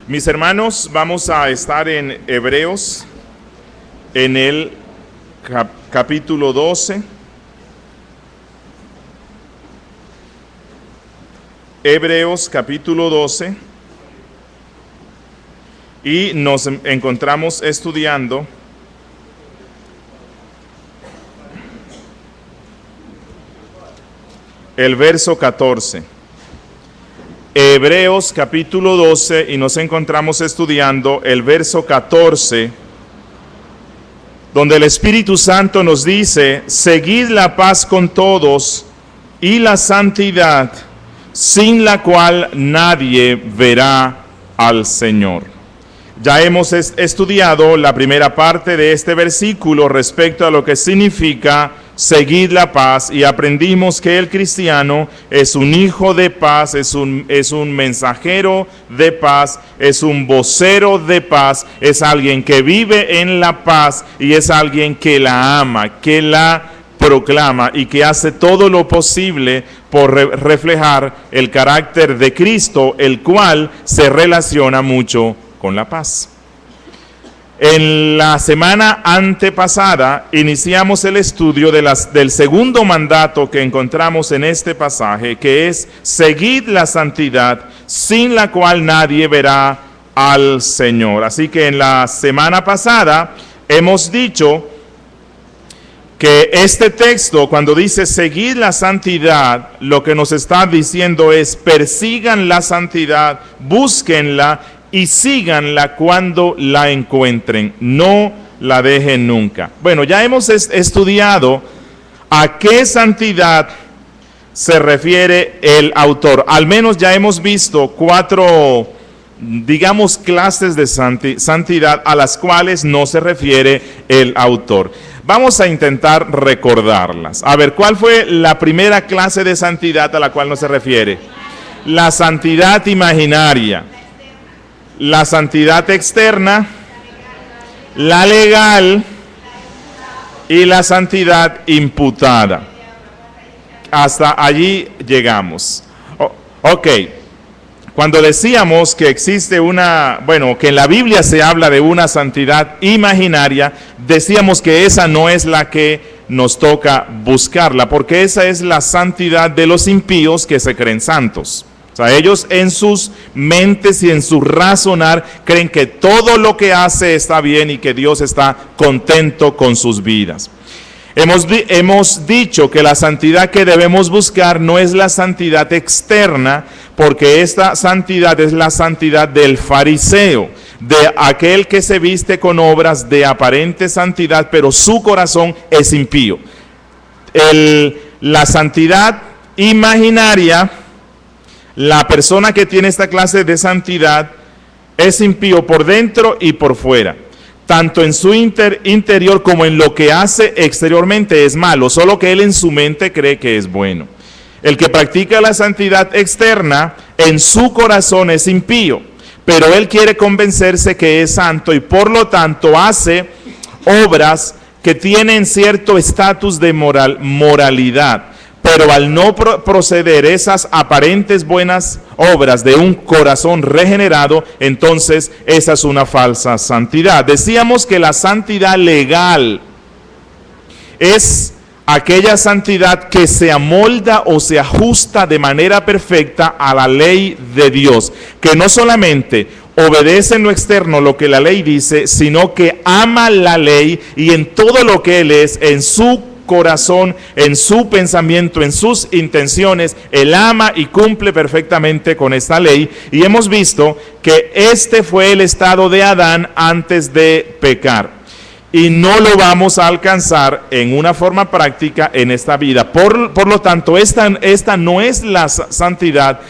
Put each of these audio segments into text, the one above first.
Mis hermanos, vamos a estar en Hebreos, en el capítulo 12. Hebreos capítulo 12. Y nos encontramos estudiando el verso 14. Hebreos capítulo 12 y nos encontramos estudiando el verso 14, donde el Espíritu Santo nos dice: seguid la paz con todos y la santidad, sin la cual nadie verá al Señor. Ya hemos estudiado la primera parte de este versículo respecto a lo que significa seguid la paz, y aprendimos que el cristiano es un hijo de paz, es un mensajero de paz, es un vocero de paz, es alguien que vive en la paz y es alguien que la ama, que la proclama y que hace todo lo posible por reflejar el carácter de Cristo, el cual se relaciona mucho con la paz. En la semana antepasada iniciamos el estudio del segundo mandato que encontramos en este pasaje, que es seguid la santidad, sin la cual nadie verá al Señor. Así que en la semana pasada hemos dicho que este texto, cuando dice seguid la santidad, lo que nos está diciendo es: persigan la santidad, búsquenla y síganla cuando la encuentren, no la dejen nunca. Bueno, ya hemos estudiado a qué santidad se refiere el autor. Al menos ya hemos visto 4, digamos, clases de santidad a las cuales no se refiere el autor. Vamos a intentar recordarlas. A ver, ¿cuál fue la primera clase de santidad a la cual no se refiere? La santidad imaginaria, la santidad externa, la legal y la santidad imputada. Hasta allí llegamos. Ok, cuando decíamos que existe que en la Biblia se habla de una santidad imaginaria, decíamos que esa no es la que nos toca buscarla, porque esa es la santidad de los impíos que se creen santos. O sea, ellos en sus mentes y en su razonar creen que todo lo que hace está bien y que Dios está contento con sus vidas. Hemos dicho que la santidad que debemos buscar no es la santidad externa, porque esta santidad es la santidad del fariseo, de aquel que se viste con obras de aparente santidad, pero su corazón es impío. La santidad imaginaria, la persona que tiene esta clase de santidad es impío por dentro y por fuera. Tanto en su interior como en lo que hace exteriormente es malo, solo que él en su mente cree que es bueno. El que practica la santidad externa, en su corazón es impío, pero él quiere convencerse que es santo y por lo tanto hace obras que tienen cierto estatus de moralidad. Pero al no proceder esas aparentes buenas obras de un corazón regenerado, entonces esa es una falsa santidad. Decíamos que la santidad legal es aquella santidad que se amolda o se ajusta de manera perfecta a la ley de Dios, que no solamente obedece en lo externo lo que la ley dice, sino que ama la ley y en todo lo que él es, en su corazón, en su pensamiento, en sus intenciones, él ama y cumple perfectamente con esta ley. Y hemos visto que este fue el estado de Adán antes de pecar, y no lo vamos a alcanzar en una forma práctica en esta vida. Por lo tanto, esta no es la santidad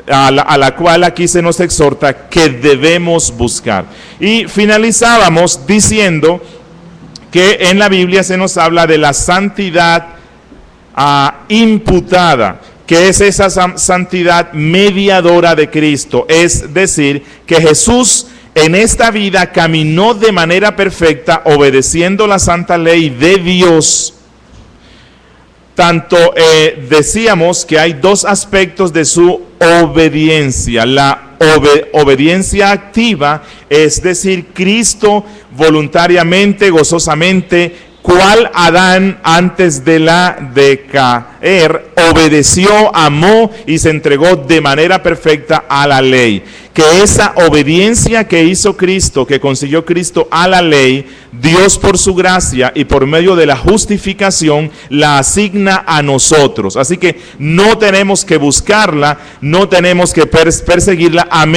a la cual aquí se nos exhorta que debemos buscar. Y finalizábamos diciendo que en la Biblia se nos habla de la santidad imputada, que es esa santidad mediadora de Cristo. Es decir, que Jesús en esta vida caminó de manera perfecta, obedeciendo la santa ley de Dios. Tanto decíamos que hay dos aspectos de su obediencia: la obediencia activa, es decir, Cristo voluntariamente, gozosamente, cual Adán antes de la decaer, obedeció, amó y se entregó de manera perfecta a la ley. Que esa obediencia que hizo Cristo, que consiguió Cristo a la ley, Dios por su gracia y por medio de la justificación la asigna a nosotros. Así que no tenemos que buscarla, no tenemos que perseguirla, al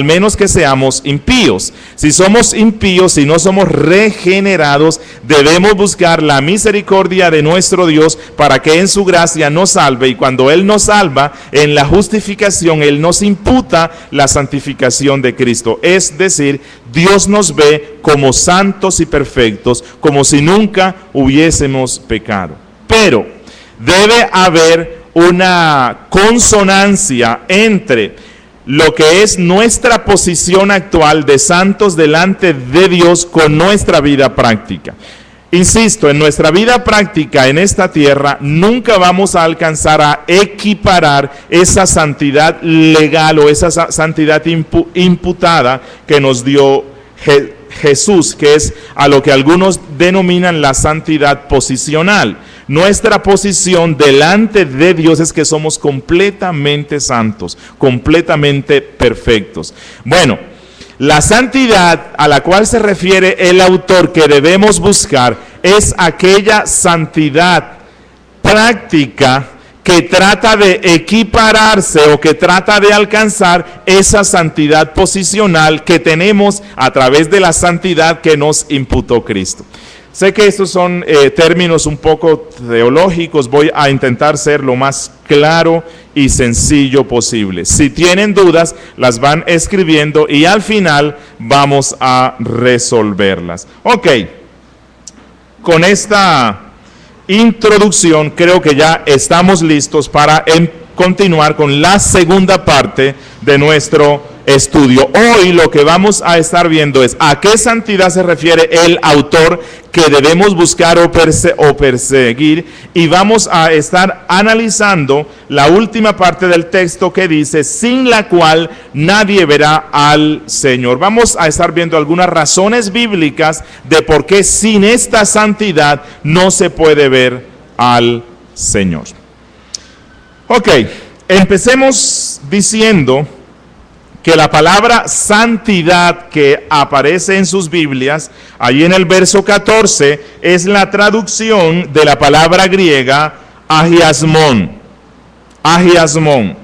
menos que seamos impíos. Si somos impíos, si no somos regenerados, debemos buscar la misericordia de nuestro Dios para que en su gracia nos salve, y cuando Él nos salva, en la justificación Él nos imputa la santificación de Cristo. Es decir, Dios nos ve como santos y perfectos, como si nunca hubiésemos pecado. Pero debe haber una consonancia entre lo que es nuestra posición actual de santos delante de Dios con nuestra vida práctica. Insisto, en nuestra vida práctica en esta tierra nunca vamos a alcanzar a equiparar esa santidad legal o esa santidad imputada que nos dio Jesús, que es a lo que algunos denominan la santidad posicional. Nuestra posición delante de Dios es que somos completamente santos, completamente perfectos. Bueno, la santidad a la cual se refiere el autor que debemos buscar es aquella santidad práctica que trata de equipararse o que trata de alcanzar esa santidad posicional que tenemos a través de la santidad que nos imputó Cristo. Sé que estos son términos un poco teológicos, voy a intentar ser lo más claro y sencillo posible. Si tienen dudas, las van escribiendo y al final vamos a resolverlas. Ok, con esta introducción creo que ya estamos listos para continuar con la segunda parte de nuestro estudio. Hoy lo que vamos a estar viendo es a qué santidad se refiere el autor que debemos buscar o perseguir, y vamos a estar analizando la última parte del texto que dice, sin la cual nadie verá al Señor. Vamos a estar viendo algunas razones bíblicas de por qué sin esta santidad no se puede ver al Señor. Ok, empecemos diciendo que la palabra santidad que aparece en sus Biblias, ahí en el verso 14, es la traducción de la palabra griega agiasmón. Agiasmón.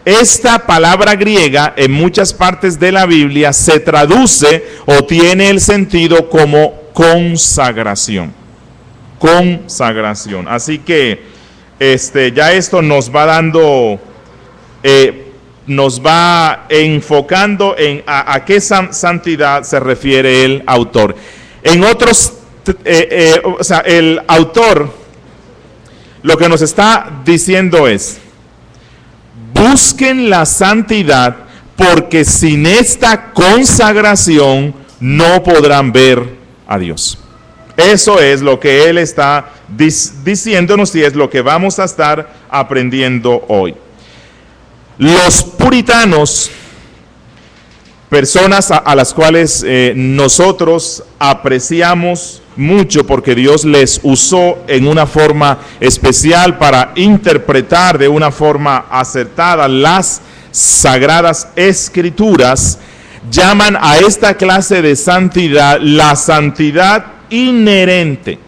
Esta palabra griega en muchas partes de la Biblia se traduce o tiene el sentido como consagración. Consagración. Así que ya esto nos va dando... nos va enfocando en a qué santidad se refiere el autor. En otros, el autor lo que nos está diciendo es, busquen la santidad porque sin esta consagración no podrán ver a Dios. Eso es lo que él está diciéndonos y es lo que vamos a estar aprendiendo hoy. Los puritanos, personas a las cuales nosotros apreciamos mucho porque Dios les usó en una forma especial para interpretar de una forma acertada las sagradas escrituras, llaman a esta clase de santidad la santidad inherente,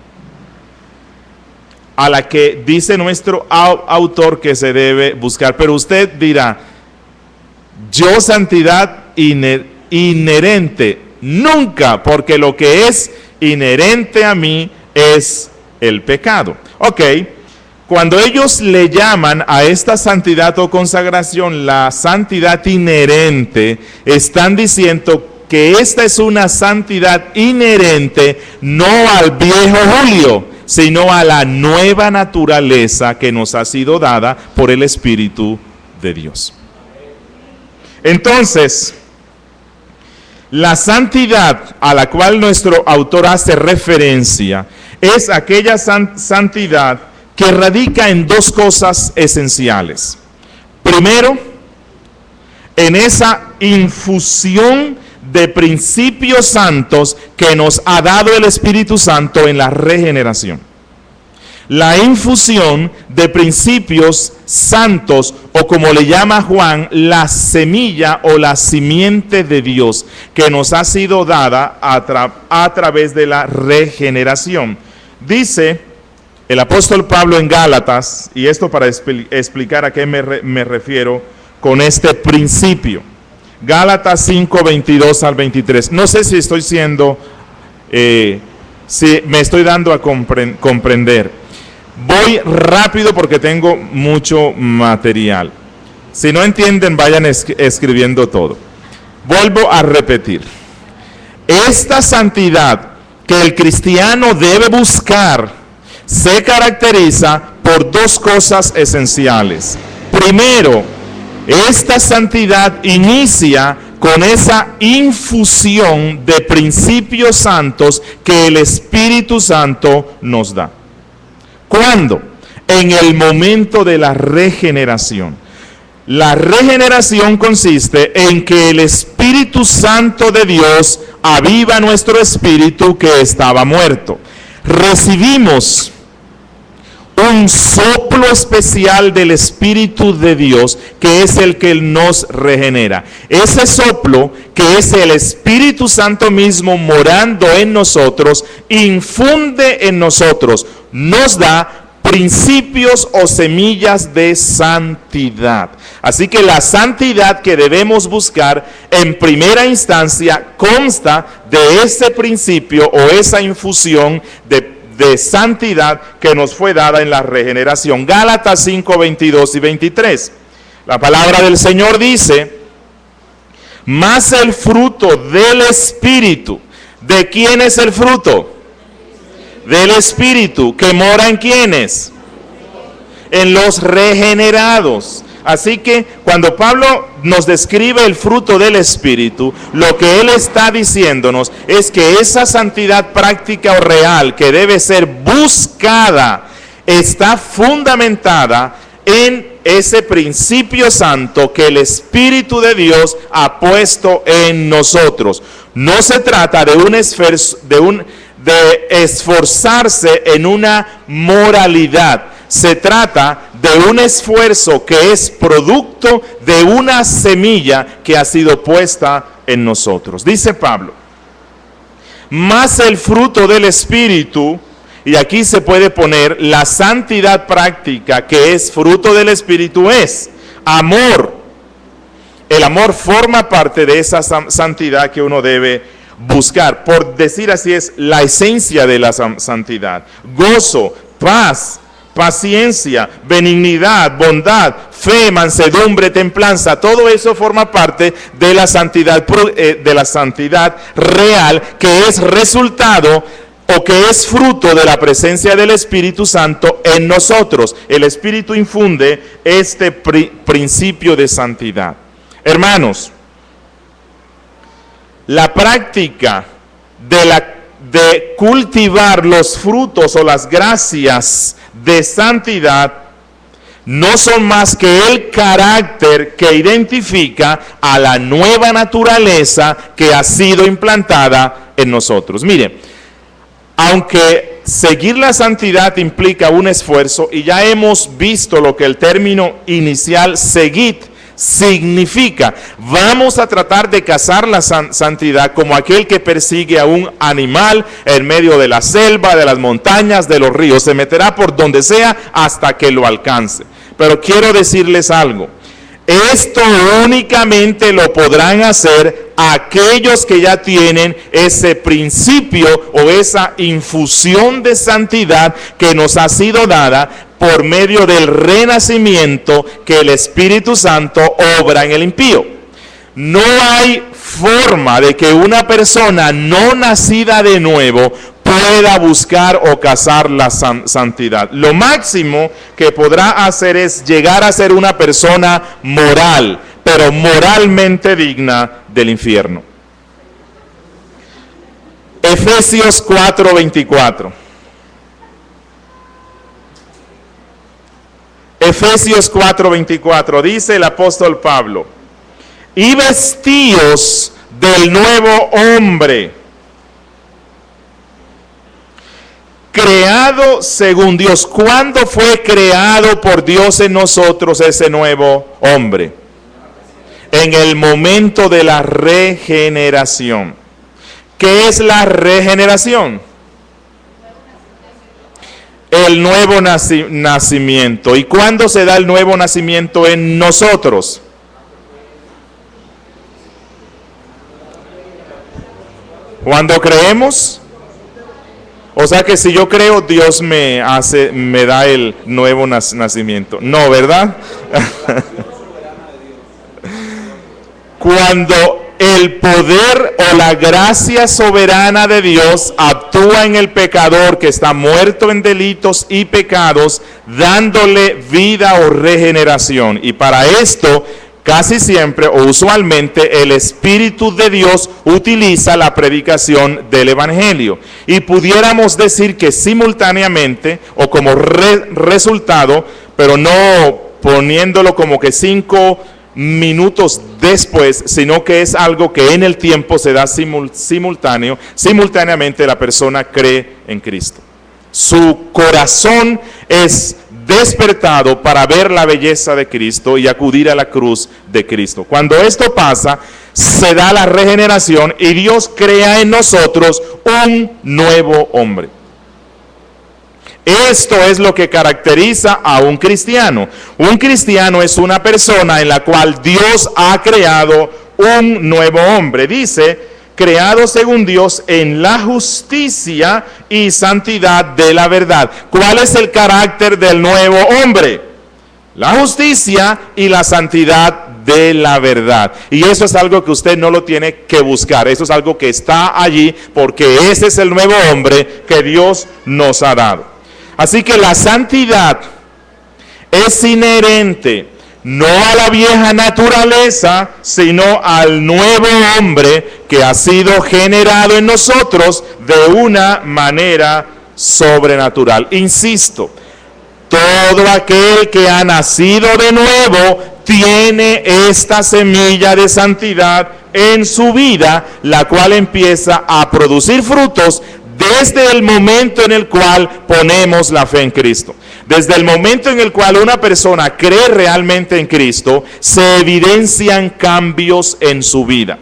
a la que dice nuestro autor que se debe buscar. Pero usted dirá, yo santidad inherente, nunca, porque lo que es inherente a mí es el pecado. Ok, cuando ellos le llaman a esta santidad o consagración la santidad inherente, están diciendo que esta es una santidad inherente no al viejo Julio, sino a la nueva naturaleza que nos ha sido dada por el Espíritu de Dios. Entonces, la santidad a la cual nuestro autor hace referencia es aquella santidad que radica en dos cosas esenciales. Primero, en esa infusión de principios santos que nos ha dado el Espíritu Santo en la regeneración. La infusión de principios santos, o como le llama Juan, la semilla o la simiente de Dios que nos ha sido dada a través de la regeneración. Dice el apóstol Pablo en Gálatas, y esto para explicar a qué me refiero con este principio. Gálatas 5, 22 al 23. No sé si estoy siendo, si me estoy dando a comprender. Voy rápido porque tengo mucho material. Si no entienden, vayan escribiendo todo. Vuelvo a repetir. Esta santidad que el cristiano debe buscar se caracteriza por dos cosas esenciales. Primero, esta santidad inicia con esa infusión de principios santos que el Espíritu Santo nos da. ¿Cuándo? En el momento de la regeneración. La regeneración consiste en que el Espíritu Santo de Dios aviva nuestro espíritu que estaba muerto. Recibimos un soplo especial del Espíritu de Dios, que es el que nos regenera. Ese soplo, que es el Espíritu Santo mismo morando en nosotros, infunde en nosotros, nos da principios o semillas de santidad. Así que la santidad que debemos buscar en primera instancia consta de ese principio o esa infusión de santidad que nos fue dada en la regeneración. Gálatas 5, 22 y 23. La palabra del Señor dice: mas el fruto del Espíritu. ¿De quién es el fruto? Del Espíritu. ¿Que mora en quiénes? En los regenerados. Así que cuando Pablo nos describe el fruto del Espíritu, lo que él está diciéndonos es que esa santidad práctica o real que debe ser buscada está fundamentada en ese principio santo que el Espíritu de Dios ha puesto en nosotros. No se trata de de esforzarse en una moralidad. Se trata de un esfuerzo que es producto de una semilla que ha sido puesta en nosotros. Dice Pablo: más el fruto del Espíritu, y aquí se puede poner la santidad práctica que es fruto del Espíritu, es amor. El amor forma parte de esa santidad que uno debe buscar. Por decir así, es la esencia de la santidad. Gozo, paz, paciencia, benignidad, bondad, fe, mansedumbre, templanza. Todo eso forma parte de la santidad real, que es resultado o que es fruto de la presencia del Espíritu Santo en nosotros. El Espíritu infunde este principio de santidad. Hermanos, la práctica de cultivar los frutos o las gracias de santidad no son más que el carácter que identifica a la nueva naturaleza que ha sido implantada en nosotros. Mire, aunque seguir la santidad implica un esfuerzo, y ya hemos visto lo que el término inicial seguid significa, vamos a tratar de cazar la santidad como aquel que persigue a un animal en medio de la selva, de las montañas, de los ríos. Se meterá por donde sea hasta que lo alcance. Pero quiero decirles algo: esto únicamente lo podrán hacer aquellos que ya tienen ese principio o esa infusión de santidad que nos ha sido dada por medio del renacimiento que el Espíritu Santo obra en el impío. No hay forma de que una persona no nacida de nuevo pueda buscar o cazar la santidad. Lo máximo que podrá hacer es llegar a ser una persona moral, pero moralmente digna del infierno. Efesios 4:24. Efesios 4:24, dice el apóstol Pablo: y vestíos del nuevo hombre, creado según Dios. ¿Cuándo fue creado por Dios en nosotros ese nuevo hombre? En el momento de la regeneración. ¿Qué es la regeneración? El nuevo nacimiento. ¿Y cuándo se da el nuevo nacimiento en nosotros? Cuando creemos. O sea que si yo creo, Dios me da el nuevo nacimiento. No, ¿verdad? Cuando el poder o la gracia soberana de Dios actúa en el pecador que está muerto en delitos y pecados, dándole vida o regeneración. Y para esto, casi siempre o usualmente, el Espíritu de Dios utiliza la predicación del Evangelio. Y pudiéramos decir que simultáneamente o como resultado, pero no poniéndolo como que 5 minutos después, sino que es algo que en el tiempo se da simultáneamente la persona cree en Cristo. Su corazón es despertado para ver la belleza de Cristo y acudir a la cruz de Cristo. Cuando esto pasa, se da la regeneración y Dios crea en nosotros un nuevo hombre. Esto es lo que caracteriza a un cristiano. Un cristiano es una persona en la cual Dios ha creado un nuevo hombre. Dice, creado según Dios en la justicia y santidad de la verdad. ¿Cuál es el carácter del nuevo hombre? La justicia y la santidad de la verdad. Y eso es algo que usted no lo tiene que buscar. Eso es algo que está allí porque ese es el nuevo hombre que Dios nos ha dado. Así que la santidad es inherente no a la vieja naturaleza, sino al nuevo hombre que ha sido generado en nosotros de una manera sobrenatural. Insisto, todo aquel que ha nacido de nuevo tiene esta semilla de santidad en su vida, la cual empieza a producir frutos desde el momento en el cual ponemos la fe en Cristo. Desde el momento en el cual una persona cree realmente en Cristo, se evidencian cambios en su vida.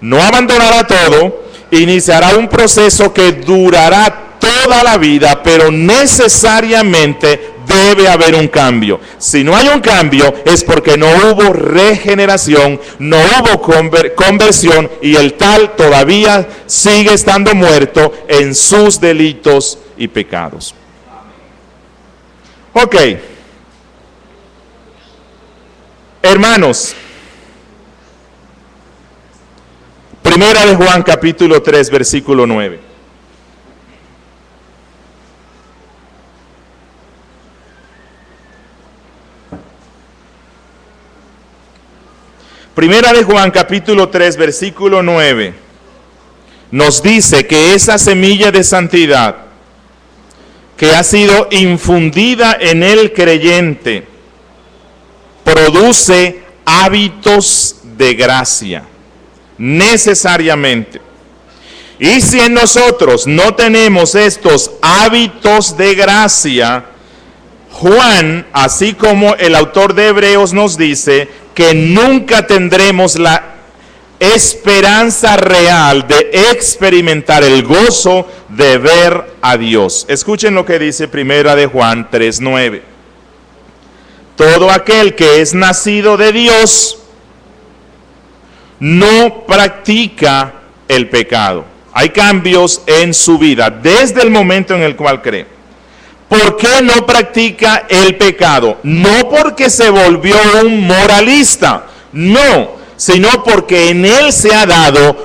No abandonará todo, iniciará un proceso que durará toda la vida, pero necesariamente debe haber un cambio. Si no hay un cambio es porque no hubo regeneración, no hubo conversión y el tal todavía sigue estando muerto en sus delitos y pecados. Ok, hermanos, Primera de Juan capítulo 3 versículo 9. Primera de Juan capítulo 3 versículo 9 nos dice que esa semilla de santidad que ha sido infundida en el creyente produce hábitos de gracia, necesariamente. Y si en nosotros no tenemos estos hábitos de gracia, Juan, así como el autor de Hebreos nos dice, que nunca tendremos la esperanza real de experimentar el gozo de ver a Dios. Escuchen lo que dice Primera de Juan 3:9. Todo aquel que es nacido de Dios no practica el pecado. Hay cambios en su vida desde el momento en el cual cree. ¿Por qué no practica el pecado? No porque se volvió un moralista, no, sino porque en él se ha dado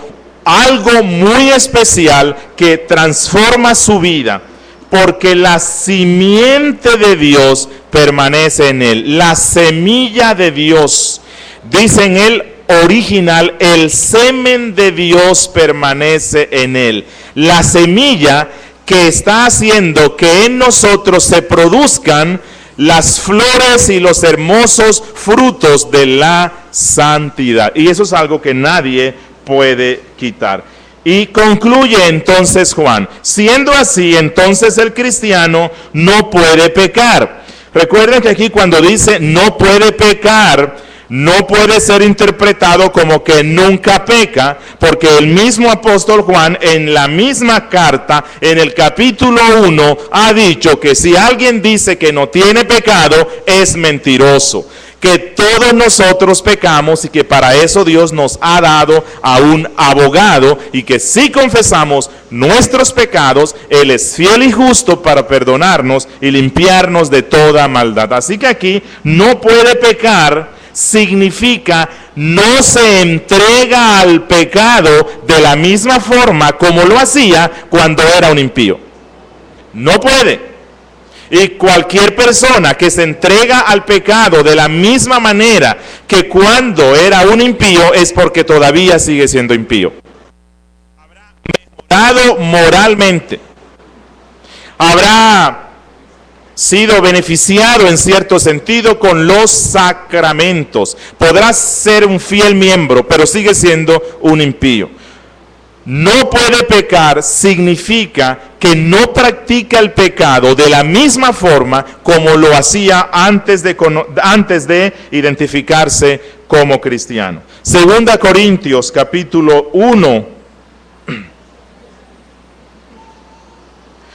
algo muy especial que transforma su vida, porque la simiente de Dios permanece en él, la semilla de Dios, dice en el original, el semen de Dios permanece en él, la semilla que está haciendo que en nosotros se produzcan las flores y los hermosos frutos de la santidad. Y eso es algo que nadie puede quitar. Y concluye entonces Juan: siendo así, entonces el cristiano no puede pecar. Recuerden que aquí cuando dice no puede pecar, no puede ser interpretado como que nunca peca, porque el mismo apóstol Juan en la misma carta, en el capítulo 1, ha dicho que si alguien dice que no tiene pecado, es mentiroso, que todos nosotros pecamos y que para eso Dios nos ha dado a un abogado, y que si confesamos nuestros pecados, Él es fiel y justo para perdonarnos y limpiarnos de toda maldad. Así que aquí no puede pecar significa no se entrega al pecado de la misma forma como lo hacía cuando era un impío. No puede. Y cualquier persona que se entrega al pecado de la misma manera que cuando era un impío es porque todavía sigue siendo impío. Habrá mejorado moralmente. Habrá sido beneficiado en cierto sentido con los sacramentos. Podrá ser un fiel miembro, pero sigue siendo un impío. No puede pecar significa que no practica el pecado de la misma forma como lo hacía antes de identificarse como cristiano. Segunda Corintios capítulo 1.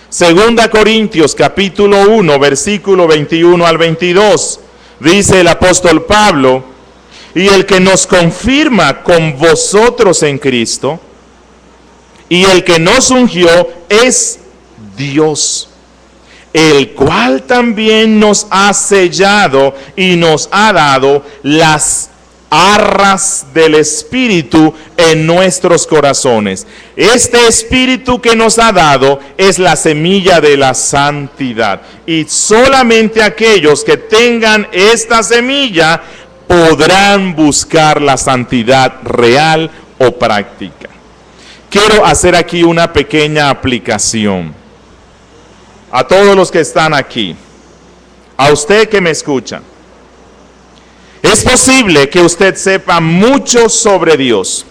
Segunda Corintios capítulo 1, versículo 21 al 22, dice el apóstol Pablo: y el que nos confirma con vosotros en Cristo, y el que nos ungió es Dios, el cual también nos ha sellado y nos ha dado las arras del Espíritu en nuestros corazones. Este Espíritu que nos ha dado es la semilla de la santidad, y solamente aquellos que tengan esta semilla podrán buscar la santidad real o práctica. Quiero hacer aquí una pequeña aplicación a todos los que están aquí, a usted que me escucha. Es posible que usted sepa mucho sobre Dios.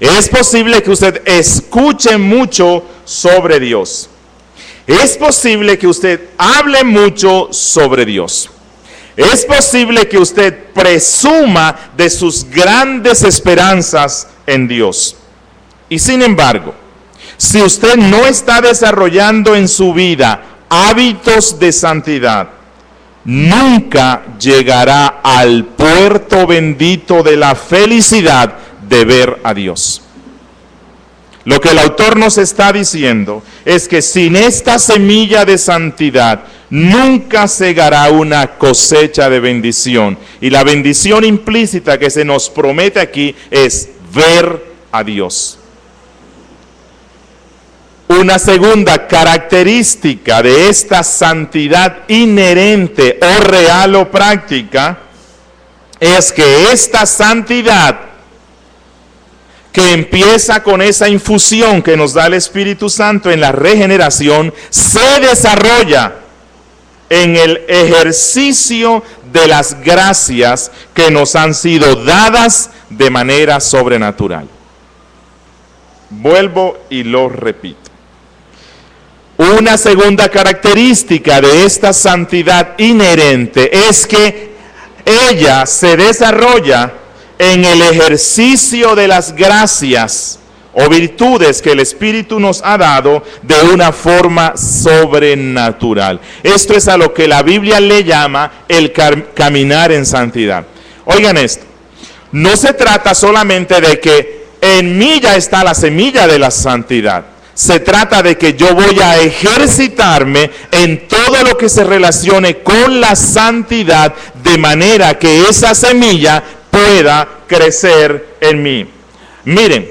Es posible que usted escuche mucho sobre Dios. Es posible que usted hable mucho sobre Dios. Es posible que usted presuma de sus grandes esperanzas en Dios. Y sin embargo, si usted no está desarrollando en su vida hábitos de santidad, nunca llegará al puerto bendito de la felicidad de ver a Dios. Lo que el autor nos está diciendo es que sin esta semilla de santidad nunca segará una cosecha de bendición. Y la bendición implícita que se nos promete aquí es ver a Dios. Una segunda característica de esta santidad inherente o real o práctica es que esta santidad, que empieza con esa infusión que nos da el Espíritu Santo en la regeneración, se desarrolla en el ejercicio de las gracias que nos han sido dadas de manera sobrenatural. Vuelvo y lo repito. Una segunda característica de esta santidad inherente es que ella se desarrolla en el ejercicio de las gracias o virtudes que el Espíritu nos ha dado de una forma sobrenatural. Esto es a lo que la Biblia le llama el caminar en santidad. Oigan esto, no se trata solamente de que en mí ya está la semilla de la santidad. Se trata de que yo voy a ejercitarme en todo lo que se relacione con la santidad, de manera que esa semilla pueda crecer en mí. Miren,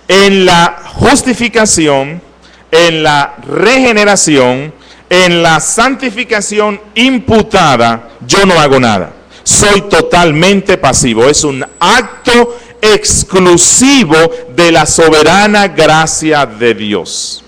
en la justificación, en la regeneración, en la santificación imputada, yo no hago nada. Soy totalmente pasivo. Es un acto exclusivo de la soberana gracia de Dios.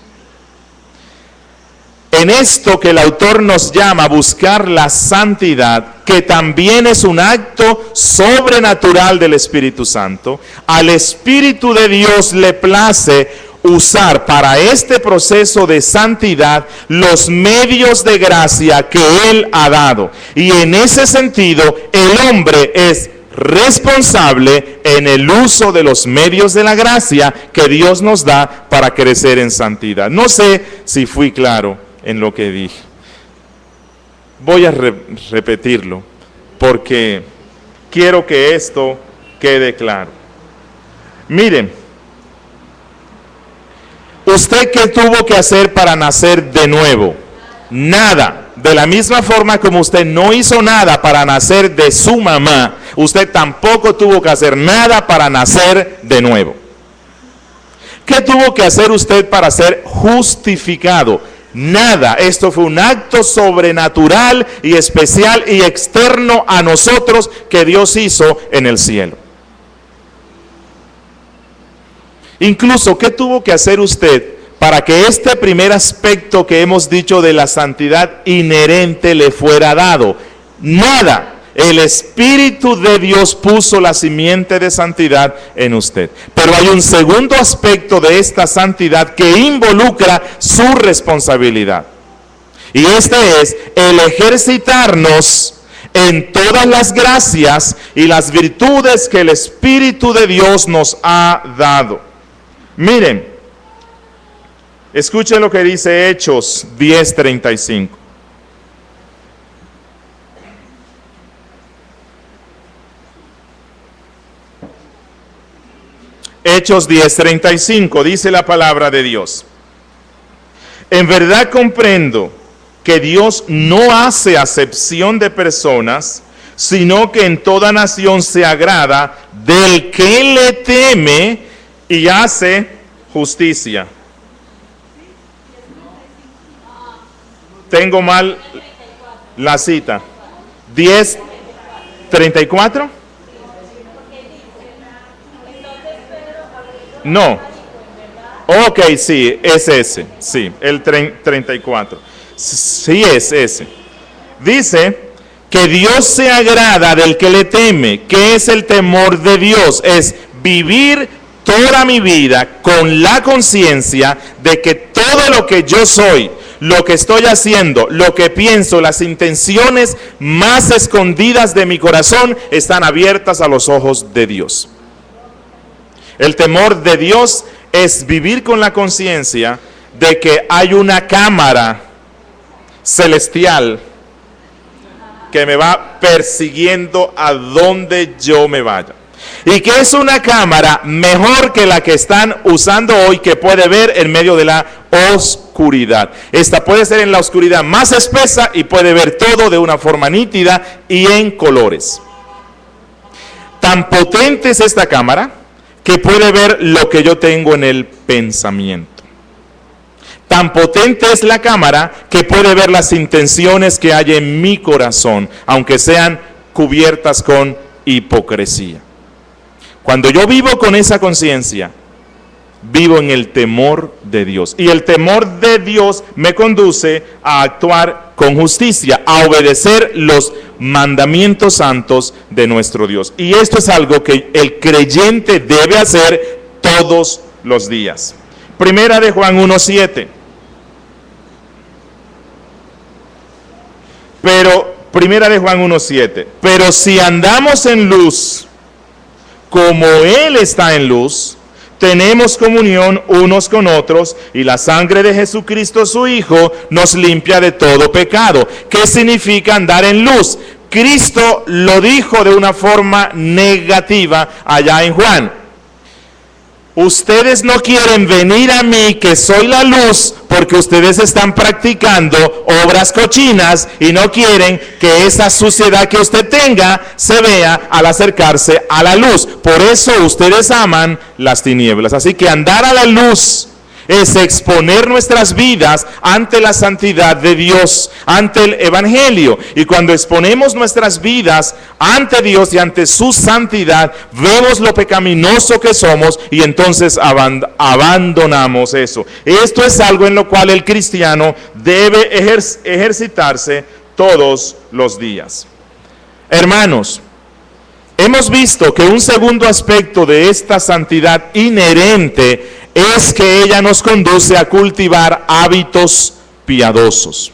En esto que el autor nos llama a buscar la santidad, que también es un acto sobrenatural del Espíritu Santo, al Espíritu de Dios le place usar para este proceso de santidad los medios de gracia que Él ha dado. Y en ese sentido, el hombre es responsable en el uso de los medios de la gracia que Dios nos da para crecer en santidad. No sé si fui claro en lo que dije. Voy a repetirlo porque quiero que esto quede claro. Miren, ¿usted qué tuvo que hacer para nacer de nuevo? Nada. De la misma forma como usted no hizo nada para nacer de su mamá, usted tampoco tuvo que hacer nada para nacer de nuevo. ¿Qué tuvo que hacer usted para ser justificado? Nada. Esto fue un acto sobrenatural y especial y externo a nosotros que Dios hizo en el cielo. Incluso, ¿qué tuvo que hacer usted para que este primer aspecto que hemos dicho de la santidad inherente le fuera dado? Nada. El Espíritu de Dios puso la simiente de santidad en usted. Pero hay un segundo aspecto de esta santidad que involucra su responsabilidad. Y este es el ejercitarnos en todas las gracias y las virtudes que el Espíritu de Dios nos ha dado. Miren, escuchen lo que dice Hechos 10:35. Hechos 10:35 dice la palabra de Dios: en verdad comprendo que Dios no hace acepción de personas, sino que en toda nación se agrada del que le teme y hace justicia. Tengo mal la cita. 10:34. No. Ok, sí, es ese. Sí, el 34. Sí, es ese. Dice que Dios se agrada del que le teme. ¿Qué es el temor de Dios? Es vivir toda mi vida con la conciencia de que todo lo que yo soy, lo que estoy haciendo, lo que pienso, las intenciones más escondidas de mi corazón están abiertas a los ojos de Dios. El temor de Dios es vivir con la conciencia de que hay una cámara celestial que me va persiguiendo a donde yo me vaya. Y que es una cámara mejor que la que están usando hoy, que puede ver en medio de la oscuridad. Esta puede ser en la oscuridad más espesa y puede ver todo de una forma nítida y en colores. Tan potente es esta cámara que puede ver lo que yo tengo en el pensamiento. Tan potente es la cámara que puede ver las intenciones que hay en mi corazón, aunque sean cubiertas con hipocresía. Cuando yo vivo con esa conciencia, vivo en el temor de Dios. Y el temor de Dios me conduce a actuar con justicia, a obedecer los mandamientos santos de nuestro Dios. Y esto es algo que el creyente debe hacer todos los días. Primera de Juan 1:7. Primera de Juan 1:7. Pero si andamos en luz, como Él está en luz, tenemos comunión unos con otros, y la sangre de Jesucristo su Hijo nos limpia de todo pecado. ¿Qué significa andar en luz? Cristo lo dijo de una forma negativa allá en Juan. Ustedes no quieren venir a mí, que soy la luz, porque ustedes están practicando obras cochinas y no quieren que esa suciedad que usted tenga se vea al acercarse a la luz. Por eso ustedes aman las tinieblas. Así que andar a la luz es exponer nuestras vidas ante la santidad de Dios, ante el Evangelio. Y cuando exponemos nuestras vidas ante Dios y ante su santidad, vemos lo pecaminoso que somos y entonces abandonamos eso. Esto es algo en lo cual el cristiano debe ejercitarse todos los días. Hermanos, hemos visto que un segundo aspecto de esta santidad inherente es que ella nos conduce a cultivar hábitos piadosos.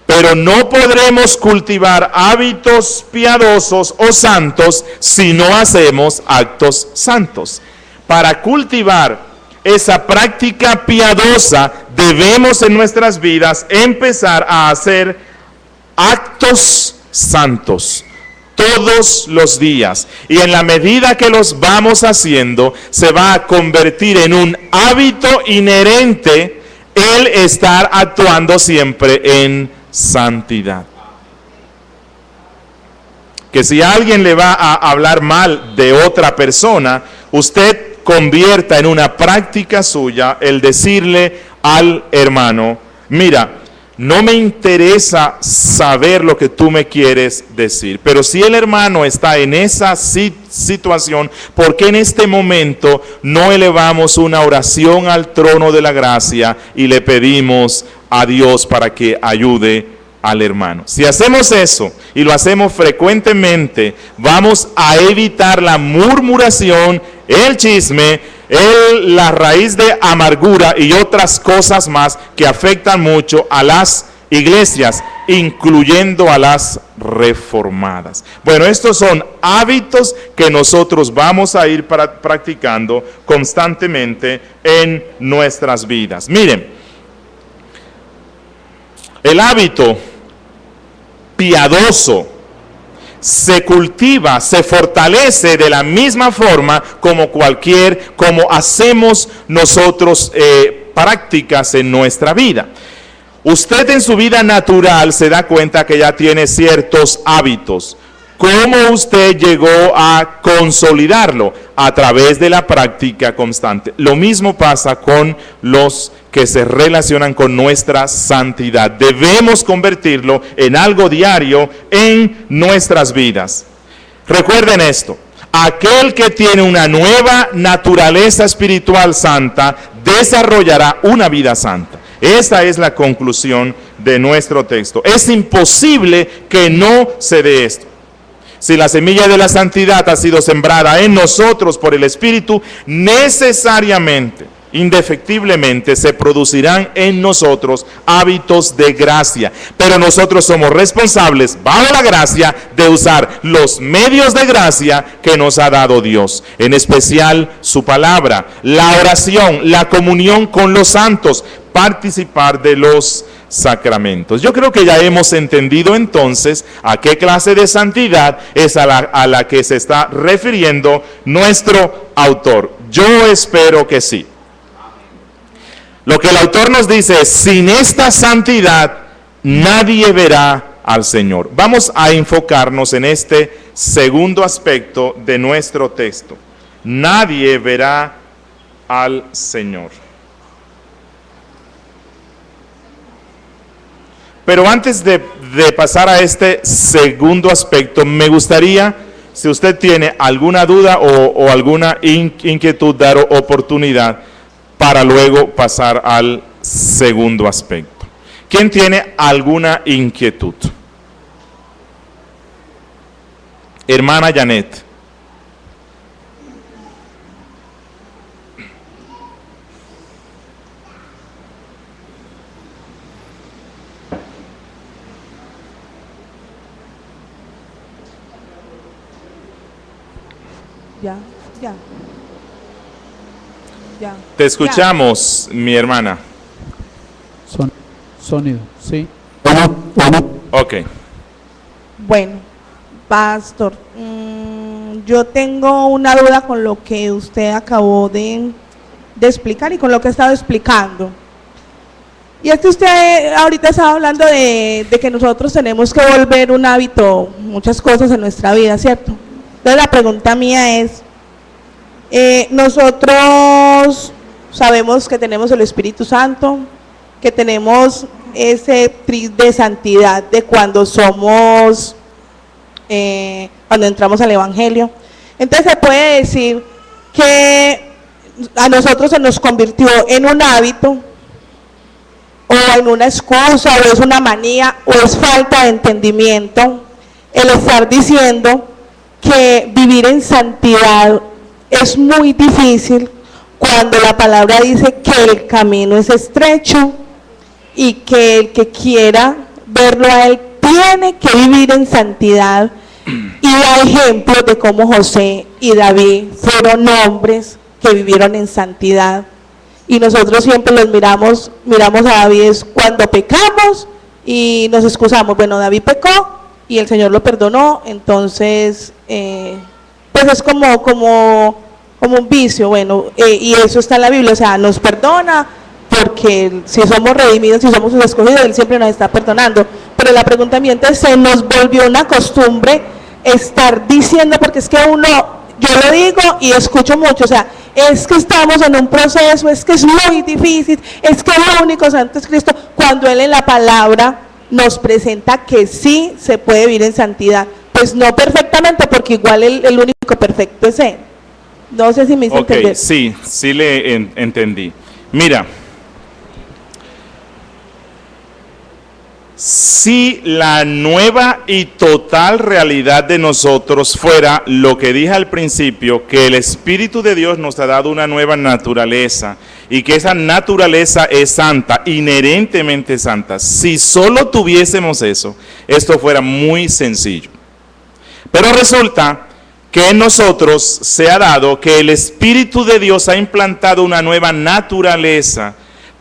Pero no podremos cultivar hábitos piadosos o santos si no hacemos actos santos. Para cultivar esa práctica piadosa debemos en nuestras vidas empezar a hacer actos santos todos los días, y en la medida que los vamos haciendo se va a convertir en un hábito inherente el estar actuando siempre en santidad. Que si alguien le va a hablar mal de otra persona, usted convierta en una práctica suya el decirle al hermano: mira, no me interesa saber lo que tú me quieres decir, pero si el hermano está en esa situación, ¿por qué en este momento no elevamos una oración al trono de la gracia y le pedimos a Dios para que ayude al hermano? Si hacemos eso y lo hacemos frecuentemente, vamos a evitar la murmuración, el chisme, la raíz de amargura y otras cosas más que afectan mucho a las iglesias, incluyendo a las reformadas. Bueno, estos son hábitos que nosotros vamos a ir practicando constantemente en nuestras vidas. Miren, el hábito piadoso se cultiva, se fortalece de la misma forma como hacemos nosotros prácticas en nuestra vida. Usted en su vida natural se da cuenta que ya tiene ciertos hábitos. ¿Cómo usted llegó a consolidarlo? A través de la práctica constante. Lo mismo pasa con los que se relacionan con nuestra santidad. Debemos convertirlo en algo diario en nuestras vidas. Recuerden esto: aquel que tiene una nueva naturaleza espiritual santa desarrollará una vida santa. Esa es la conclusión de nuestro texto. Es imposible que no se dé esto. Si la semilla de la santidad ha sido sembrada en nosotros por el Espíritu, necesariamente, indefectiblemente, se producirán en nosotros hábitos de gracia. Pero nosotros somos responsables, bajo la gracia, de usar los medios de gracia que nos ha dado Dios. En especial su palabra, la oración, la comunión con los santos, participar de los sacramentos. Yo creo que ya hemos entendido entonces a qué clase de santidad es a la que se está refiriendo nuestro autor. Yo espero que sí. Lo que el autor nos dice es: sin esta santidad nadie verá al Señor. Vamos a enfocarnos en este segundo aspecto de nuestro texto. Nadie verá al Señor. Pero antes de pasar a este segundo aspecto, me gustaría, si usted tiene alguna duda o alguna inquietud, dar oportunidad para luego pasar al segundo aspecto. ¿Quién tiene alguna inquietud? Hermana Janet. Ya. Te escuchamos, mi hermana. Sonido, sí. Ok. Bueno, pastor, yo tengo una duda con lo que usted acabó de explicar y con lo que he estado explicando. Y es que usted ahorita estaba hablando de que nosotros tenemos que volver un hábito, muchas cosas en nuestra vida, ¿cierto? Entonces la pregunta mía es, nosotros sabemos que tenemos el Espíritu Santo, que tenemos ese tris de santidad de cuando somos, cuando entramos al Evangelio. Entonces se puede decir que a nosotros se nos convirtió en un hábito, o en una excusa, o es una manía, o es falta de entendimiento, el estar diciendo que vivir en santidad es muy difícil, cuando la palabra dice que el camino es estrecho y que el que quiera verlo a Él tiene que vivir en santidad. Y da ejemplos de cómo José y David fueron hombres que vivieron en santidad. Y nosotros siempre los miramos a David cuando pecamos y nos excusamos. Bueno, David pecó y el Señor lo perdonó, entonces pues es como un vicio. Bueno, y eso está en la Biblia, o sea, nos perdona porque si somos redimidos, si somos sus escogidos, Él siempre nos está perdonando. Pero la pregunta mía es, se nos volvió una costumbre estar diciendo, porque es que yo lo digo y escucho mucho, o sea, es que estamos en un proceso, es que es muy difícil, es que el único santo es Cristo, cuando Él en la palabra nos presenta que sí se puede vivir en santidad, pues no perfectamente, porque igual el único perfecto es Él. No sé si me hice entender. Sí le entendí. Mira, si la nueva y total realidad de nosotros fuera lo que dije al principio, que el Espíritu de Dios nos ha dado una nueva naturaleza y que esa naturaleza es santa, inherentemente santa, si solo tuviésemos eso, esto fuera muy sencillo. Pero resulta que en nosotros se ha dado que el Espíritu de Dios ha implantado una nueva naturaleza,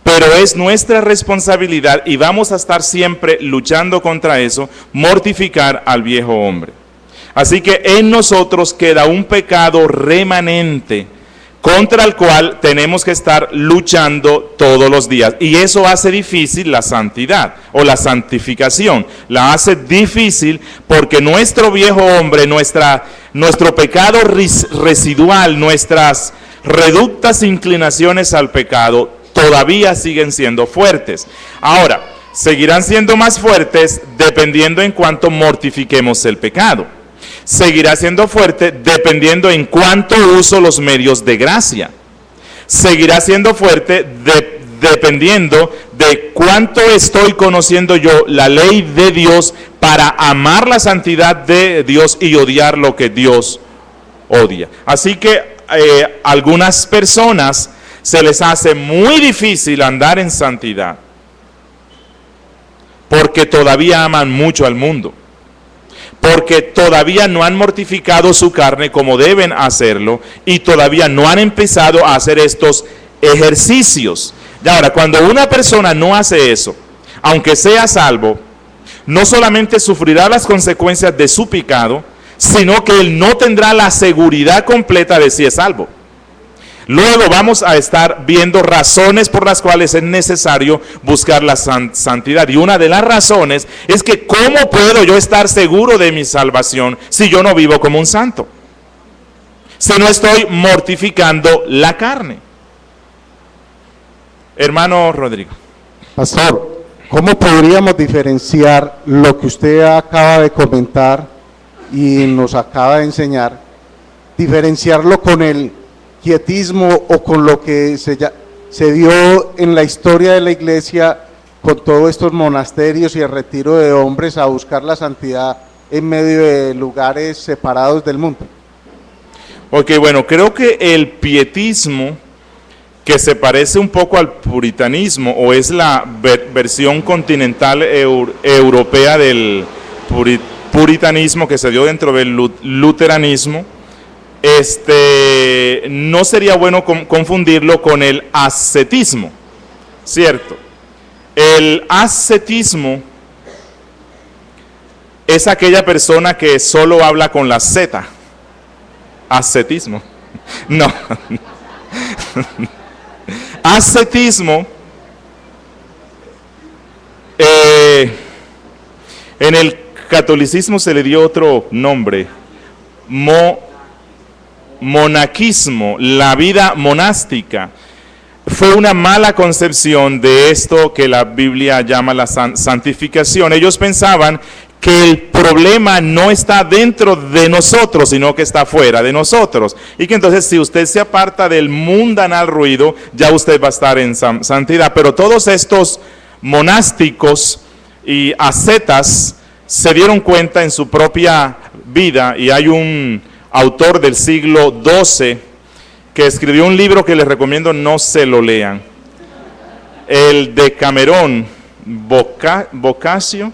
pero es nuestra responsabilidad, y vamos a estar siempre luchando contra eso, mortificar al viejo hombre. Así que en nosotros queda un pecado remanente contra el cual tenemos que estar luchando todos los días. Y eso hace difícil la santidad o la santificación. La hace difícil porque nuestro viejo hombre, nuestro pecado residual, nuestras reductas inclinaciones al pecado, todavía siguen siendo fuertes. Ahora, seguirán siendo más fuertes dependiendo en cuánto mortifiquemos el pecado. Seguirá siendo fuerte dependiendo en cuánto uso los medios de gracia. Seguirá siendo fuerte dependiendo de cuánto estoy conociendo yo la ley de Dios para amar la santidad de Dios y odiar lo que Dios odia. Así que algunas personas se les hace muy difícil andar en santidad porque todavía aman mucho al mundo, porque todavía no han mortificado su carne como deben hacerlo y todavía no han empezado a hacer estos ejercicios. Y ahora, cuando una persona no hace eso, aunque sea salvo, no solamente sufrirá las consecuencias de su pecado, sino que él no tendrá la seguridad completa de si es salvo. Luego vamos a estar viendo razones por las cuales es necesario buscar la santidad. Y una de las razones es que ¿cómo puedo yo estar seguro de mi salvación si yo no vivo como un santo? Si no estoy mortificando la carne. Hermano Rodrigo. Pastor, ¿cómo podríamos diferenciar lo que usted acaba de comentar y nos acaba de enseñar? Diferenciarlo con el quietismo o con lo que se dio en la historia de la iglesia con todos estos monasterios y el retiro de hombres a buscar la santidad en medio de lugares separados del mundo. Ok, bueno, creo que el pietismo, que se parece un poco al puritanismo, o es la versión continental europea del puritanismo que se dio dentro del luteranismo, no sería bueno confundirlo con el ascetismo, ¿cierto? El ascetismo es aquella persona que solo habla con la Z. Ascetismo. No. Ascetismo, en el catolicismo se le dio otro nombre, monaquismo, la vida monástica. fue una mala concepción de esto que la Biblia llama la santificación. Ellos pensaban que el problema no está dentro de nosotros, sino que está fuera de nosotros. Y que entonces si usted se aparta del mundanal ruido, ya usted va a estar en santidad. Pero todos estos monásticos y ascetas se dieron cuenta en su propia vida, y hay un autor del siglo XII que escribió un libro que les recomiendo no se lo lean. El Decamerón, Boccaccio,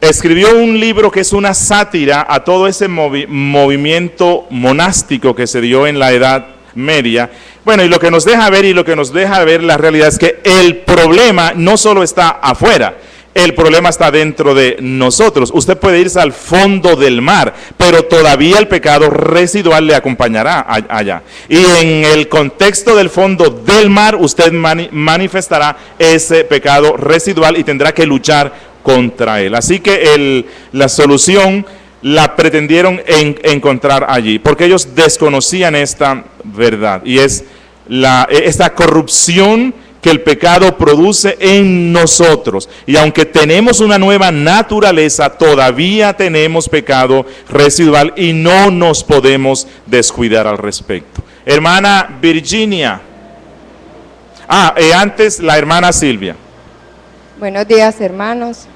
escribió un libro que es una sátira a todo ese movimiento monástico que se dio en la Edad Media. Bueno, y lo que nos deja ver la realidad es que el problema no solo está afuera, el problema está dentro de nosotros. Usted puede irse al fondo del mar, pero todavía el pecado residual le acompañará allá. Y en el contexto del fondo del mar, usted manifestará ese pecado residual y tendrá que luchar contra él. Así que la solución la pretendieron encontrar allí, porque ellos desconocían esta verdad, y es esta corrupción que el pecado produce en nosotros. Y aunque tenemos una nueva naturaleza, todavía tenemos pecado residual y no nos podemos descuidar al respecto. Hermana Virginia. Antes la hermana Silvia. Buenos días, hermanos.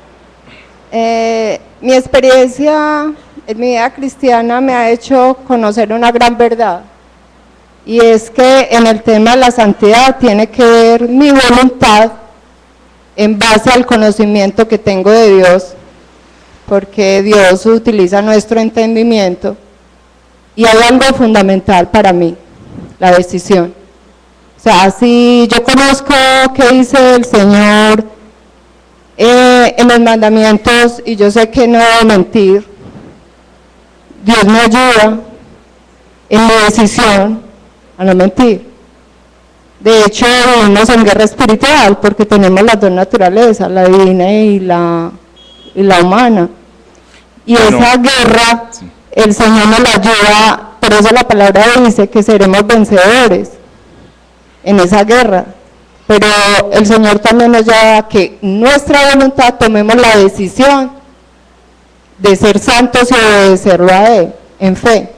Mi experiencia en mi vida cristiana me ha hecho conocer una gran verdad, y es que en el tema de la santidad tiene que ver mi voluntad en base al conocimiento que tengo de Dios, porque Dios utiliza nuestro entendimiento, y hay algo fundamental para mí: la decisión. O sea, si yo conozco qué dice el Señor en los mandamientos y yo sé que no debo mentir, Dios me ayuda en mi decisión a no mentir. De hecho, vivimos en guerra espiritual porque tenemos las dos naturalezas, la divina y la humana. Y bueno, esa guerra, sí, el Señor nos la ayuda. Por eso la palabra dice que seremos vencedores en esa guerra. Pero el Señor también nos lleva a que nuestra voluntad tomemos la decisión de ser santos y obedecerlo a Él en fe.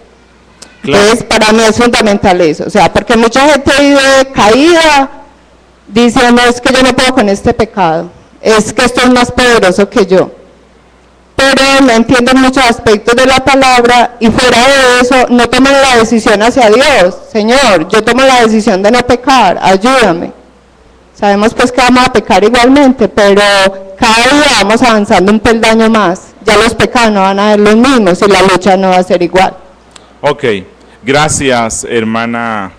Claro. Entonces, para mí es fundamental eso. O sea, porque mucha gente vive caída diciendo: es que yo no puedo con este pecado, es que esto es más poderoso que yo. Pero no entienden muchos aspectos de la palabra, y fuera de eso no toman la decisión hacia Dios. Señor, yo tomo la decisión de no pecar, ayúdame. Sabemos pues que vamos a pecar igualmente, pero cada día vamos avanzando un peldaño más. Ya los pecados no van a ser los mismos y la lucha no va a ser igual. Ok, gracias hermana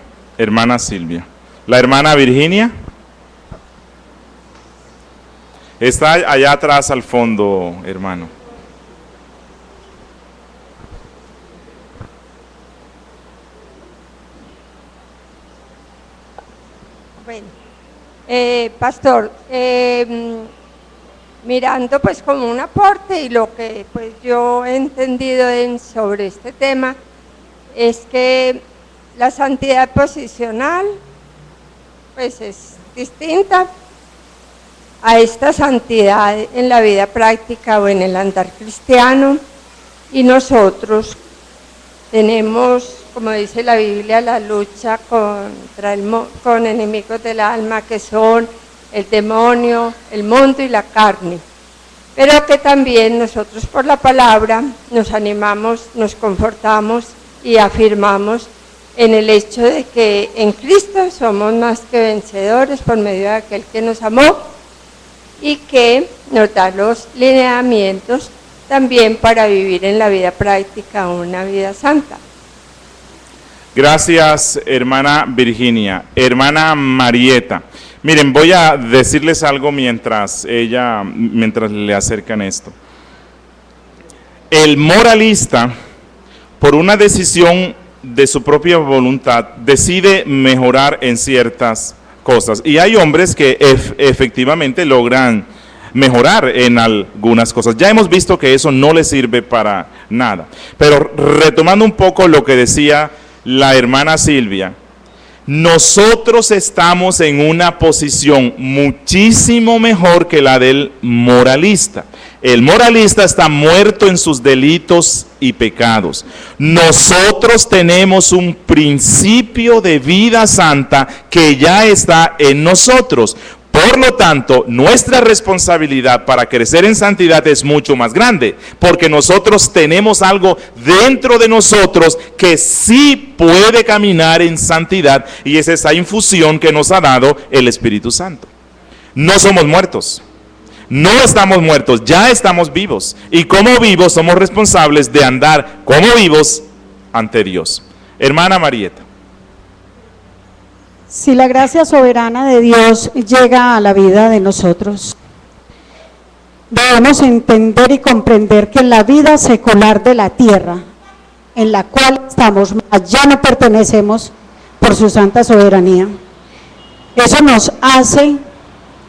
Silvia. La hermana Virginia está allá atrás al fondo, hermano. Bueno, pastor, mirando pues como un aporte, y lo que pues yo he entendido sobre este tema es que la santidad posicional pues es distinta a esta santidad en la vida práctica o en el andar cristiano, y nosotros tenemos, como dice la Biblia, la lucha con enemigos del alma, que son el demonio, el mundo y la carne. Pero que también nosotros por la palabra nos animamos, nos confortamos y afirmamos en el hecho de que en Cristo somos más que vencedores por medio de aquel que nos amó, y que nos da los lineamientos también para vivir en la vida práctica una vida santa. Gracias, hermana Virginia. Hermana Marieta, miren, voy a decirles algo mientras le acercan esto. El moralista, por una decisión de su propia voluntad, decide mejorar en ciertas cosas. Y hay hombres que efectivamente logran mejorar en algunas cosas. Ya hemos visto que eso no les sirve para nada. Pero retomando un poco lo que decía la hermana Silvia, nosotros estamos en una posición muchísimo mejor que la del moralista. El moralista está muerto en sus delitos y pecados. Nosotros tenemos un principio de vida santa que ya está en nosotros. Por lo tanto, nuestra responsabilidad para crecer en santidad es mucho más grande, porque nosotros tenemos algo dentro de nosotros que sí puede caminar en santidad, y es esa infusión que nos ha dado el Espíritu Santo. No somos muertos. No estamos muertos, ya estamos vivos. Y como vivos somos responsables de andar como vivos ante Dios. Hermana Marieta. Si la gracia soberana de Dios llega a la vida de nosotros, debemos entender y comprender que la vida secular de la tierra, en la cual estamos, ya no pertenecemos por su santa soberanía. Eso nos hace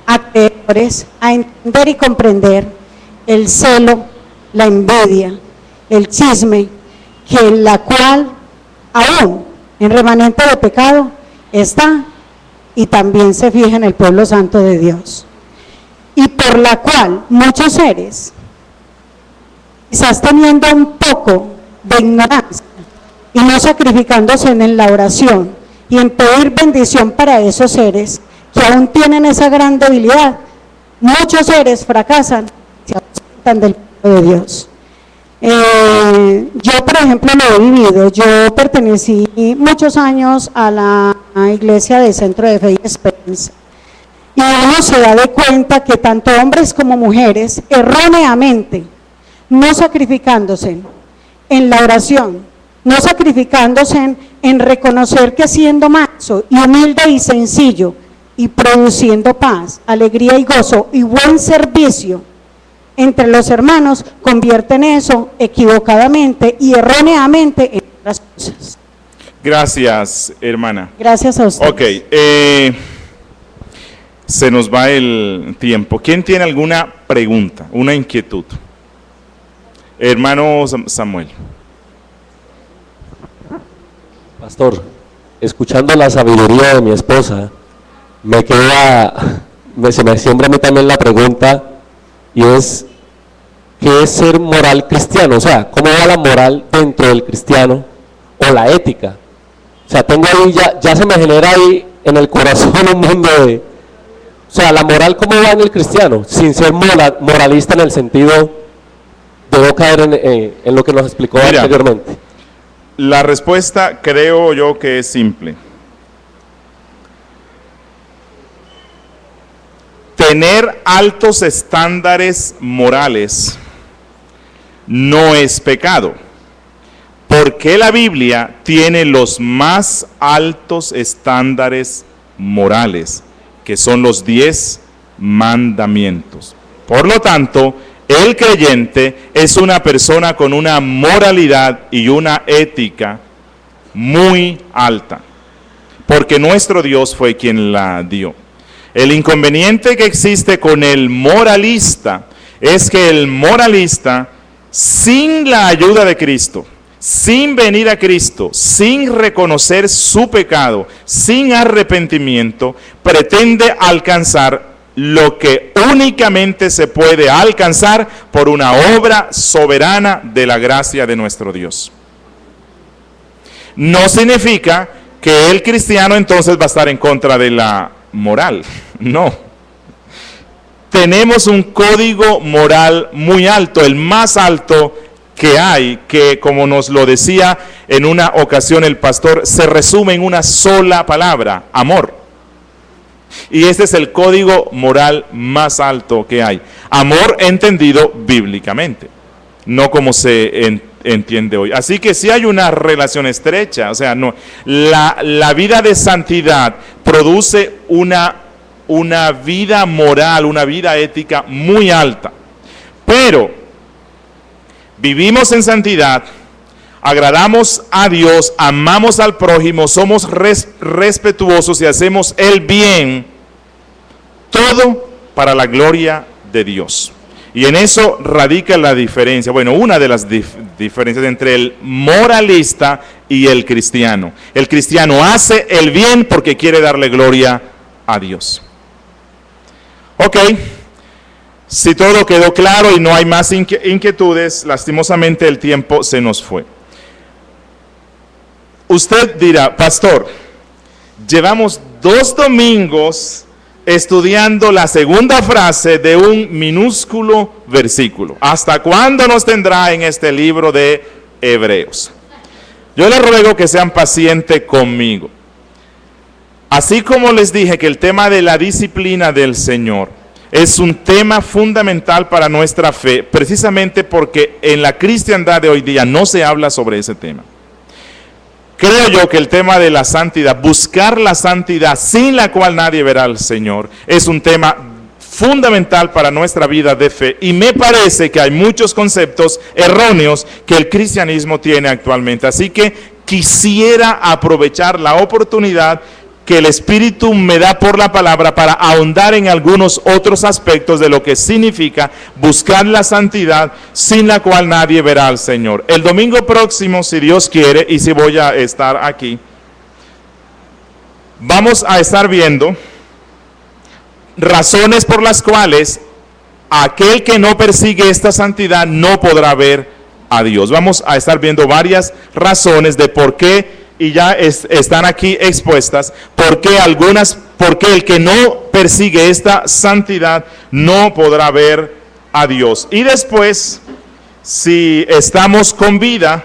acreedores a entender y comprender el celo, la envidia, el chisme, que en la cual aún en remanente de pecado está y también se fija en el pueblo santo de Dios, y por la cual muchos seres, quizás teniendo un poco de ignorancia y no sacrificándose en la oración y en pedir bendición para esos seres que aún tienen esa gran debilidad, muchos seres fracasan, se ausentan del pueblo de Dios. Yo, por ejemplo, lo he vivido. Yo pertenecí muchos años a la iglesia de Centro de Fe y Esperanza, y uno se da de cuenta que tanto hombres como mujeres, erróneamente, no sacrificándose en la oración, no sacrificándose en reconocer que siendo manso y humilde y sencillo y produciendo paz, alegría y gozo y buen servicio entre los hermanos, convierten eso equivocadamente y erróneamente en otras cosas. Gracias, hermana. Gracias a usted. Ok, se nos va el tiempo. ¿Quién tiene alguna pregunta, una inquietud? Hermano Samuel. Pastor, escuchando la sabiduría de mi esposa, se me siembra a mí también la pregunta, y es, ¿qué es ser moral cristiano? O sea, ¿cómo va la moral dentro del cristiano o la ética? O sea, tengo ahí, ya se me genera ahí en el corazón un mundo de... O sea, la moral, ¿cómo va en el cristiano? Sin ser moralista en el sentido de no caer en lo que nos explicó anteriormente. La respuesta creo yo que es simple. Tener altos estándares morales no es pecado, porque la Biblia tiene los más altos estándares morales, que son los 10 mandamientos. Por lo tanto, el creyente es una persona con una moralidad y una ética muy alta, porque nuestro Dios fue quien la dio. El inconveniente que existe con el moralista es que el moralista, sin la ayuda de Cristo, sin venir a Cristo, sin reconocer su pecado, sin arrepentimiento, pretende alcanzar lo que únicamente se puede alcanzar por una obra soberana de la gracia de nuestro Dios. No significa que el cristiano entonces va a estar en contra de la moral, no. Tenemos un código moral muy alto, el más alto que hay, que como nos lo decía en una ocasión el pastor, se resume en una sola palabra: amor. Y este es el código moral más alto que hay. Amor entendido bíblicamente, no como se entiende hoy. Así que sí hay una relación estrecha, o sea, no, la vida de santidad produce una vida moral, una vida ética muy alta. Pero vivimos en santidad, agradamos a Dios, amamos al prójimo, somos respetuosos y hacemos el bien, todo para la gloria de Dios. Y en eso radica la diferencia, bueno, una de las diferencias entre el moralista y el cristiano. El cristiano hace el bien porque quiere darle gloria a Dios. Ok, si todo quedó claro y no hay más inquietudes, lastimosamente el tiempo se nos fue. Usted dirá, pastor, llevamos 2 domingos estudiando la segunda frase de un minúsculo versículo. ¿Hasta cuándo nos tendrá en este libro de Hebreos? Yo les ruego que sean pacientes conmigo. Así como les dije que el tema de la disciplina del Señor es un tema fundamental para nuestra fe, precisamente porque en la cristiandad de hoy día no se habla sobre ese tema. Creo yo que el tema de la santidad, buscar la santidad sin la cual nadie verá al Señor, es un tema fundamental para nuestra vida de fe. Y me parece que hay muchos conceptos erróneos que el cristianismo tiene actualmente. Así que quisiera aprovechar la oportunidad que el Espíritu me da por la palabra para ahondar en algunos otros aspectos de lo que significa buscar la santidad sin la cual nadie verá al Señor. El domingo próximo, si Dios quiere, y si voy a estar aquí, vamos a estar viendo razones por las cuales aquel que no persigue esta santidad no podrá ver a Dios. Vamos a estar viendo varias razones de por qué, y ya están aquí expuestas, porque el que no persigue esta santidad no podrá ver a Dios. Y después, si estamos con vida,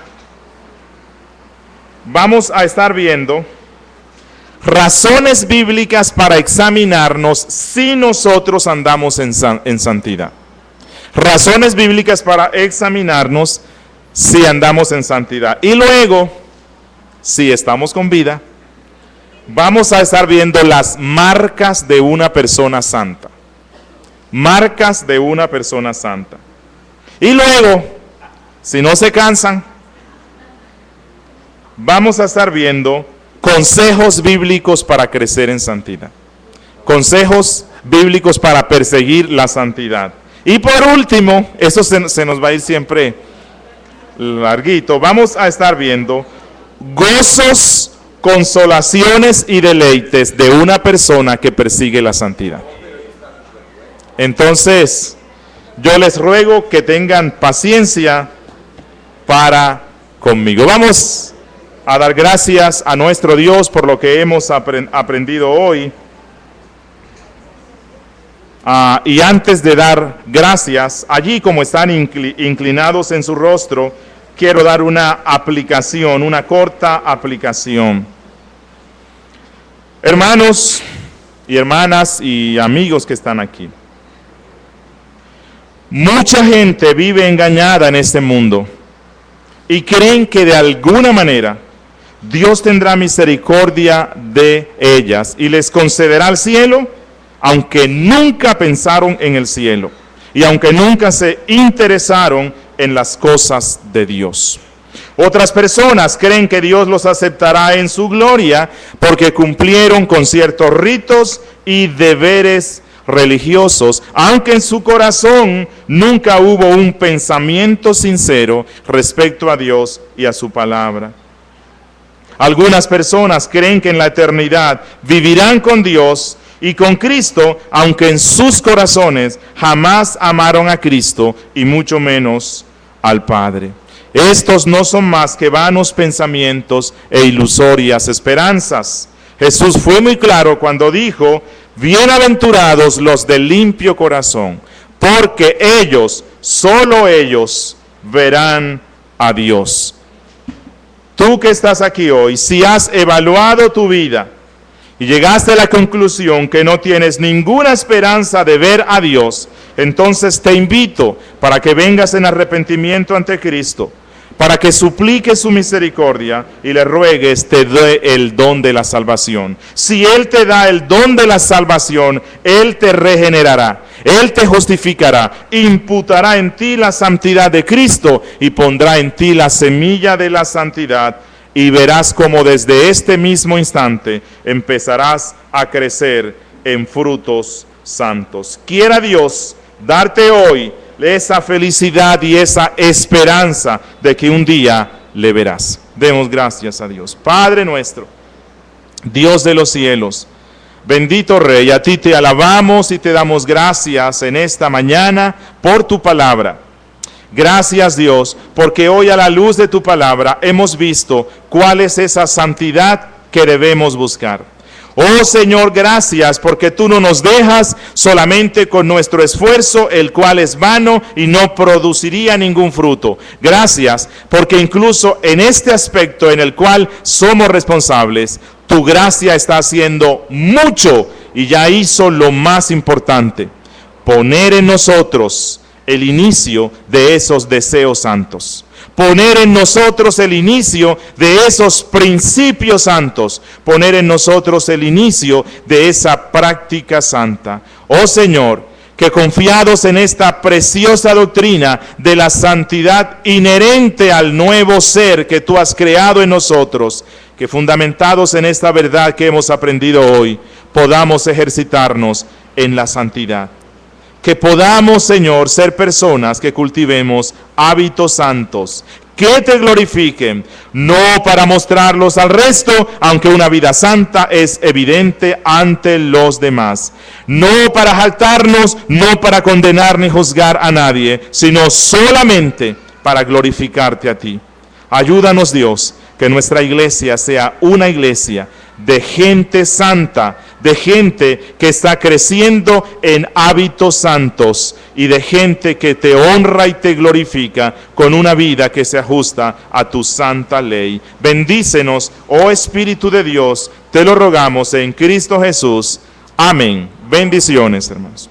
vamos a estar viendo razones bíblicas para examinarnos si nosotros andamos en santidad. Razones bíblicas para examinarnos si andamos en santidad. Y luego, si estamos con vida, vamos a estar viendo las marcas de una persona santa. Marcas de una persona santa. Y luego, si no se cansan, vamos a estar viendo consejos bíblicos para crecer en santidad. Consejos bíblicos para perseguir la santidad. Y por último, eso se nos va a ir siempre larguito, vamos a estar viendo gozos, consolaciones y deleites de una persona que persigue la santidad. Entonces, yo les ruego que tengan paciencia para conmigo. Vamos a dar gracias a nuestro Dios por lo que hemos aprendido hoy. Y antes de dar gracias, allí como están inclinados en su rostro, quiero dar una aplicación, una corta aplicación. Hermanos y hermanas y amigos que están aquí, mucha gente vive engañada en este mundo y creen que de alguna manera Dios tendrá misericordia de ellas y les concederá el cielo, aunque nunca pensaron en el cielo y aunque nunca se interesaron en las cosas de Dios. Otras personas creen que Dios los aceptará en su gloria porque cumplieron con ciertos ritos y deberes religiosos, aunque en su corazón nunca hubo un pensamiento sincero respecto a Dios y a su palabra. Algunas personas creen que en la eternidad vivirán con Dios y con Cristo, aunque en sus corazones jamás amaron a Cristo y mucho menos al Padre. Estos no son más que vanos pensamientos e ilusorias esperanzas. Jesús fue muy claro cuando dijo: bienaventurados los de limpio corazón, porque ellos, solo ellos, verán a Dios. Tú que estás aquí hoy, si has evaluado tu vida y llegaste a la conclusión que no tienes ninguna esperanza de ver a Dios, entonces te invito para que vengas en arrepentimiento ante Cristo, para que supliques su misericordia y le ruegues te dé el don de la salvación. Si Él te da el don de la salvación, Él te regenerará, Él te justificará, imputará en ti la santidad de Cristo y pondrá en ti la semilla de la santidad, y verás como desde este mismo instante empezarás a crecer en frutos santos. Quiera Dios darte hoy esa felicidad y esa esperanza de que un día le verás. Demos gracias a Dios. Padre nuestro, Dios de los cielos, bendito Rey, a ti te alabamos y te damos gracias en esta mañana por tu palabra. Gracias, Dios, porque hoy a la luz de tu palabra hemos visto cuál es esa santidad que debemos buscar. Oh Señor, gracias porque tú no nos dejas solamente con nuestro esfuerzo, el cual es vano y no produciría ningún fruto. Gracias porque incluso en este aspecto en el cual somos responsables, tu gracia está haciendo mucho y ya hizo lo más importante: poner en nosotros el inicio de esos deseos santos. Poner en nosotros el inicio de esos principios santos. Poner en nosotros el inicio de esa práctica santa. Oh Señor, que confiados en esta preciosa doctrina de la santidad inherente al nuevo ser que tú has creado en nosotros, que fundamentados en esta verdad que hemos aprendido hoy, podamos ejercitarnos en la santidad. Que podamos, Señor, ser personas que cultivemos hábitos santos, que te glorifiquen, no para mostrarlos al resto, aunque una vida santa es evidente ante los demás. No para jactarnos, no para condenar ni juzgar a nadie, sino solamente para glorificarte a ti. Ayúdanos, Dios, que nuestra iglesia sea una iglesia de gente santa, de gente que está creciendo en hábitos santos y de gente que te honra y te glorifica con una vida que se ajusta a tu santa ley. Bendícenos, oh Espíritu de Dios, te lo rogamos en Cristo Jesús. Amén. Bendiciones, hermanos.